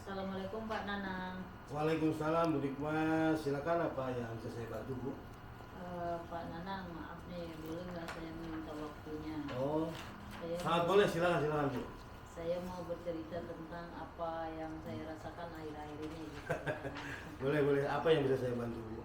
Assalamualaikum Pak Nanang. Waalaikumsalam Bu Dikma, silakan apa yang bisa saya bantu Bu? Pak Nanang, maaf nih, boleh nggak saya minta waktunya? Oh, Saya sangat mau, boleh, silakan Bu. saya mau bercerita tentang apa yang saya rasakan akhir-akhir ini. Gitu, Pak Nanang. Boleh, apa yang bisa saya bantu Bu?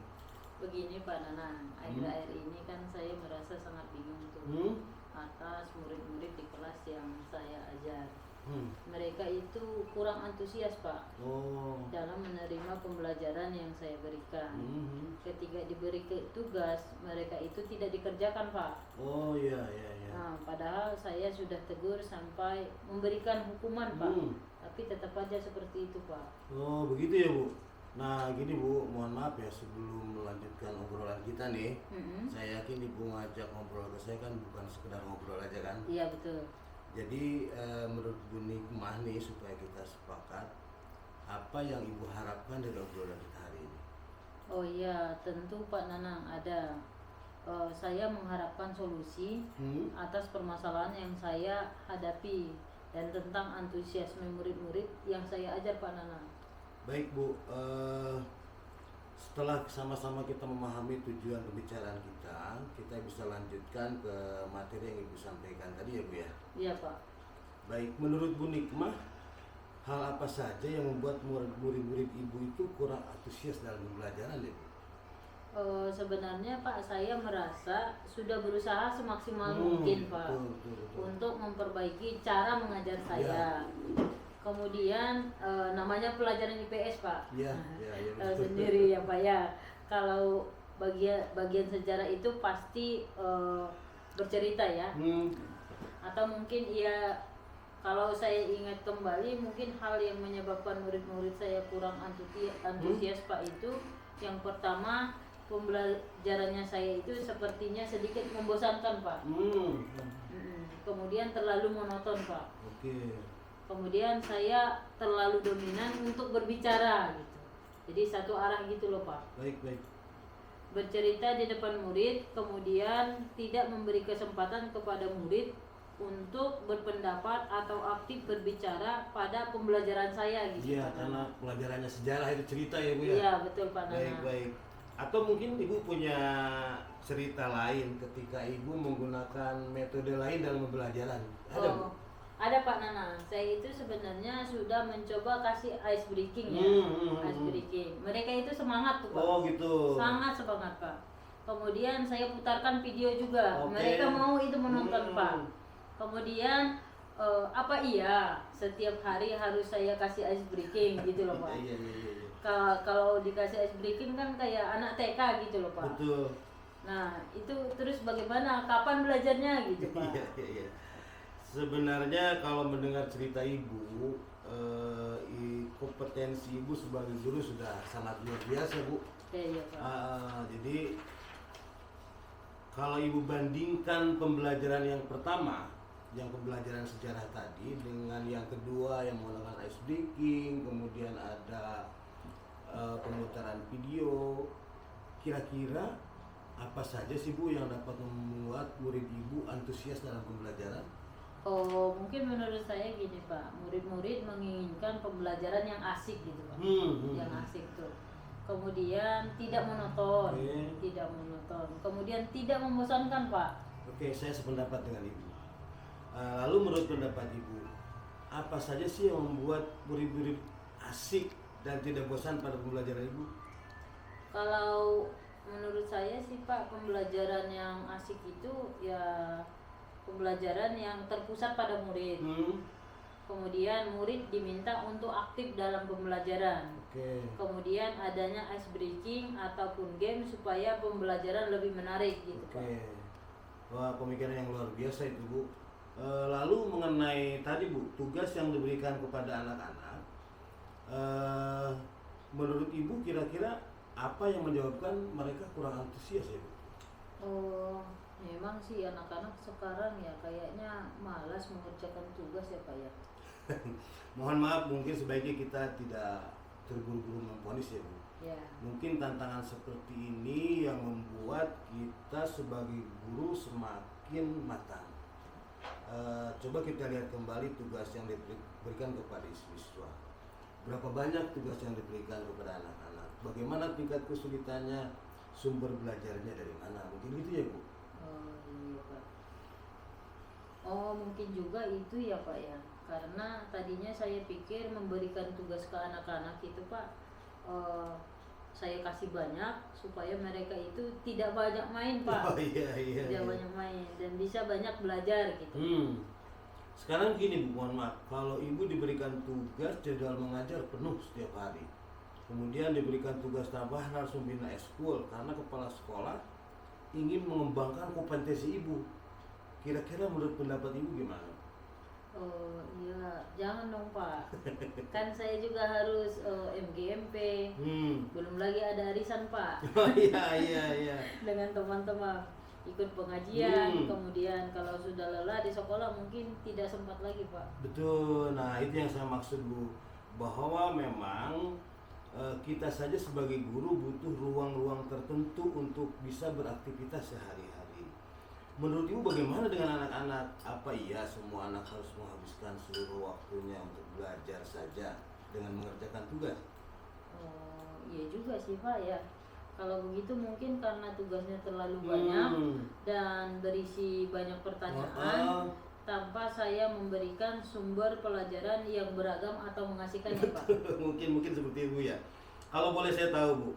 Begini Pak Nanang, akhir-akhir ini kan saya merasa sangat bingung tuh Hmm? atas murid-murid di kelas yang saya ajar. Hmm. Mereka itu kurang antusias Pak Oh. dalam menerima pembelajaran yang saya berikan. Hmm. Ketika diberi tugas, mereka itu tidak dikerjakan Pak. Oh iya. Nah, padahal saya sudah tegur sampai memberikan hukuman Pak, tapi tetap aja seperti itu Pak. Oh begitu ya Bu. Nah gini Bu, mohon maaf ya sebelum melanjutkan obrolan kita nih. Saya yakin Ibu ngajak ngobrol ke saya kan bukan sekedar ngobrol aja kan. Iya betul. Jadi menurut Bu Nikmah nih supaya kita sepakat, apa yang Ibu harapkan dari obrolan kita hari ini? Oh iya, tentu Pak Nanang ada. Saya mengharapkan solusi atas permasalahan yang saya hadapi dan tentang antusiasme murid-murid yang saya ajar Pak Nanang. Baik Bu, setelah sama-sama kita memahami tujuan pembicaraan kita bisa lanjutkan ke materi yang Ibu sampaikan tadi ya Bu ya. Iya Pak. Baik, menurut Bu Nikmah, hal apa saja yang membuat murid-murid Ibu itu kurang antusias dalam pembelajaran ya Bu? Sebenarnya Pak, saya merasa sudah berusaha semaksimal mungkin Pak betul. untuk memperbaiki cara mengajar saya. Kemudian namanya pelajaran IPS Pak. Iya. Sendiri ya Pak ya. Kalau bagian sejarah itu pasti bercerita ya. Atau mungkin ya, kalau saya ingat kembali, mungkin hal yang menyebabkan murid-murid saya kurang antusias Pak itu, yang pertama, pembelajarannya saya itu sepertinya sedikit membosankan Pak. Kemudian terlalu monoton Pak. Kemudian saya terlalu dominan untuk berbicara gitu. Jadi satu arah gitu loh Pak. Baik. Bercerita di depan murid, kemudian tidak memberi kesempatan kepada murid untuk berpendapat atau aktif berbicara pada pembelajaran saya gitu. Iya, karena pelajarannya sejarah itu cerita ya Bu ya. Iya, betul Pak Nana. Baik. Atau mungkin Ibu punya cerita lain ketika Ibu menggunakan metode lain dalam pembelajaran. Ada Bu? Ada Pak Nana. Saya itu sebenarnya sudah mencoba kasih ice breaking ya. Ice breaking. Mereka itu semangat tuh Pak. Oh gitu. Sangat semangat Pak. Kemudian saya putarkan video juga. Oke. Mereka mau itu menonton Pak. Kemudian apa iya setiap hari harus saya kasih ice breaking gitu loh Pak. Iya. Kalau dikasih ice breaking kan kayak anak TK gitu loh Pak. Betul. Nah itu terus bagaimana? Kapan belajarnya gitu Pak? Iya. Sebenarnya kalau mendengar cerita Ibu, kompetensi Ibu sebagai guru sudah sangat luar biasa Bu. Iya Pak. Jadi kalau Ibu bandingkan pembelajaran yang pertama, yang pembelajaran sejarah tadi, dengan yang kedua yang menggunakan ice breaking, kemudian ada pemutaran video, kira-kira apa saja sih Bu yang dapat membuat murid Ibu antusias dalam pembelajaran? Oh, mungkin menurut saya gini Pak, murid-murid menginginkan pembelajaran yang asik gitu Pak. Yang asik tuh. Kemudian tidak monoton, tidak monoton. Kemudian tidak membosankan Pak. Oke, saya sependapat dengan Ibu. Lalu menurut pendapat Ibu, apa saja sih yang membuat murid-murid asik dan tidak bosan pada pembelajaran Ibu? Kalau menurut saya sih Pak, pembelajaran yang asik itu ya pembelajaran yang terpusat pada murid. Kemudian murid diminta untuk aktif dalam pembelajaran. Kemudian adanya ice breaking ataupun game supaya pembelajaran lebih menarik gitu Pak. Wah, pemikiran yang luar biasa itu Bu. Lalu mengenai tadi Bu, tugas yang diberikan kepada anak-anak, menurut Ibu kira-kira apa yang menyebabkan mereka kurang antusias ya Bu? Memang sih anak-anak sekarang ya kayaknya malas mengerjakan tugas ya Pak ya. Mohon maaf, mungkin sebaiknya kita tidak terburu-buru memvonis ya Bu. Ya. Mungkin tantangan seperti ini yang membuat kita sebagai guru semakin matang. Coba kita lihat kembali tugas yang diberikan kepada siswa. berapa banyak tugas yang diberikan kepada anak-anak, bagaimana tingkat kesulitannya, sumber belajarnya dari mana, mungkin gitu ya Bu? Oh iya Pak. Oh mungkin juga itu ya Pak ya, karena tadinya saya pikir memberikan tugas ke anak-anak itu Pak, saya kasih banyak supaya mereka itu tidak banyak main Pak. Oh iya iya. Tidak Iya. banyak main dan bisa banyak belajar gitu. Sekarang gini Bu, mohon maaf, kalau Ibu diberikan tugas jadwal mengajar penuh setiap hari, kemudian diberikan tugas tambahan harus membina ekskul karena kepala sekolah ingin mengembangkan kompetensi Ibu, kira-kira menurut pendapat Ibu gimana? Oh iya, jangan dong Pak. Kan saya juga harus MGMP. Belum lagi ada arisan Pak. Oh iya iya iya. Dengan teman-teman ikut pengajian, kemudian kalau sudah lelah di sekolah mungkin tidak sempat lagi Pak. Betul, nah itu yang saya maksud Bu, bahwa memang kita saja sebagai guru butuh ruang-ruang tertentu untuk bisa beraktivitas sehari-hari. Menurut Ibu bagaimana dengan anak-anak? Apa iya semua anak harus menghabiskan seluruh waktunya untuk belajar saja dengan mengerjakan tugas? Oh iya juga sih Pak ya. Kalau begitu mungkin karena tugasnya terlalu banyak dan berisi banyak pertanyaan tanpa saya memberikan sumber pelajaran yang beragam atau mengasihkan ya Pak. mungkin seperti Ibu ya. Kalau boleh saya tahu Bu,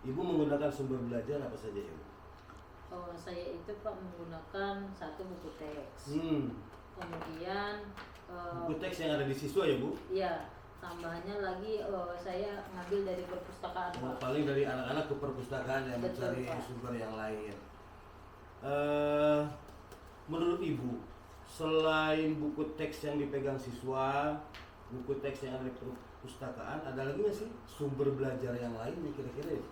Ibu menggunakan sumber belajar apa saja ya Bu? Oh, saya itu Pak menggunakan satu buku teks. Kemudian buku teks yang ada di siswa ya Bu? Iya, tambahannya lagi saya ngambil dari perpustakaan Pak. Paling dari anak-anak ke perpustakaan yang Betul, mencari Pak. sumber yang lain. Menurut Ibu, selain buku teks yang dipegang siswa, buku teks yang ada di perpustakaan, ada lagi nggak sih sumber belajar yang lain nih kira-kira ya?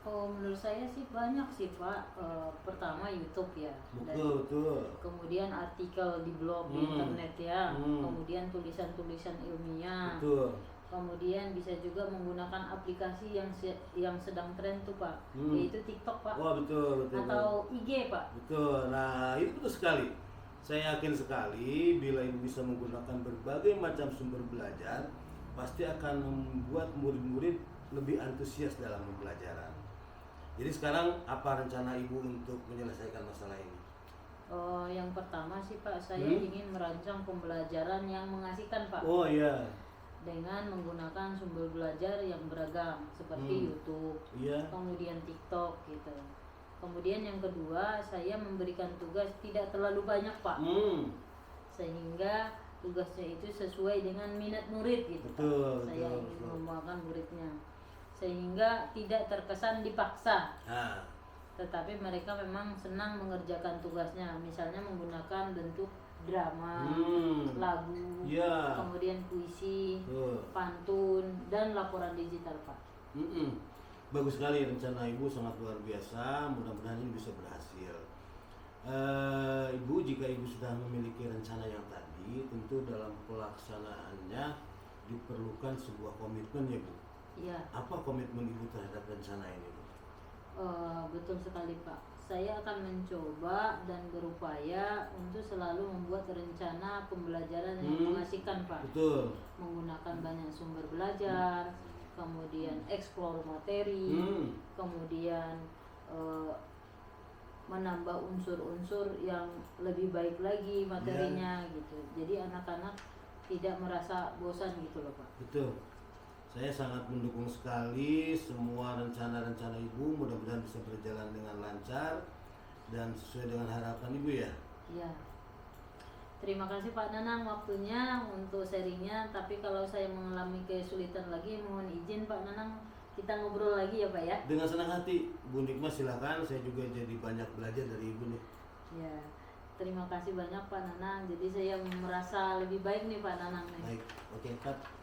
Oh, menurut saya sih banyak sih Pak. Pertama YouTube ya. Betul. Kemudian artikel di blog di internet ya. Kemudian tulisan-tulisan ilmiah. Betul. Kemudian bisa juga menggunakan aplikasi yang sedang tren tuh Pak, yaitu TikTok Pak. Wah betul. Atau IG Pak. Betul. Nah itu betul sekali. Saya yakin sekali bila Ibu bisa menggunakan berbagai macam sumber belajar, pasti akan membuat murid-murid lebih antusias dalam pembelajaran. Jadi sekarang apa rencana Ibu untuk menyelesaikan masalah ini? Oh, yang pertama sih Pak, saya ingin merancang pembelajaran yang mengasihkan Pak. Oh iya. Dengan menggunakan sumber belajar yang beragam seperti YouTube, kemudian TikTok gitu. Kemudian yang kedua, saya memberikan tugas tidak terlalu banyak Pak, sehingga tugasnya itu sesuai dengan minat murid gitu Pak. Saya ingin mengembangkan muridnya sehingga tidak terkesan dipaksa. Tetapi mereka memang senang mengerjakan tugasnya, misalnya menggunakan bentuk drama, lagu, kemudian puisi, pantun, dan laporan digital Pak. Bagus sekali rencana Ibu, sangat luar biasa, mudah-mudahan ini bisa berhasil. Ibu, jika Ibu sudah memiliki rencana yang tadi, tentu dalam pelaksanaannya diperlukan sebuah komitmen ya Bu. Iya. Apa komitmen Ibu terhadap rencana ini Bu? Betul sekali Pak. Saya akan mencoba dan berupaya untuk selalu membuat rencana pembelajaran yang mengasihkan Pak. Betul. Menggunakan banyak sumber belajar, kemudian eksplor materi, kemudian menambah unsur-unsur yang lebih baik lagi materinya gitu. Jadi anak-anak tidak merasa bosan gitu loh Pak. Betul. Saya sangat mendukung sekali semua rencana-rencana Ibu, mudah-mudahan bisa berjalan dengan lancar dan sesuai dengan harapan Ibu ya. Iya. Terima kasih Pak Nanang waktunya untuk sharingnya. Tapi kalau saya mengalami kesulitan lagi, mohon izin Pak Nanang, kita ngobrol lagi ya Pak ya. Dengan senang hati, Bu Nikma silakan. Saya juga jadi banyak belajar dari Ibu nih. Ya, terima kasih banyak Pak Nanang. Jadi saya merasa lebih baik nih Pak Nanang nih. Baik, oke, Pak.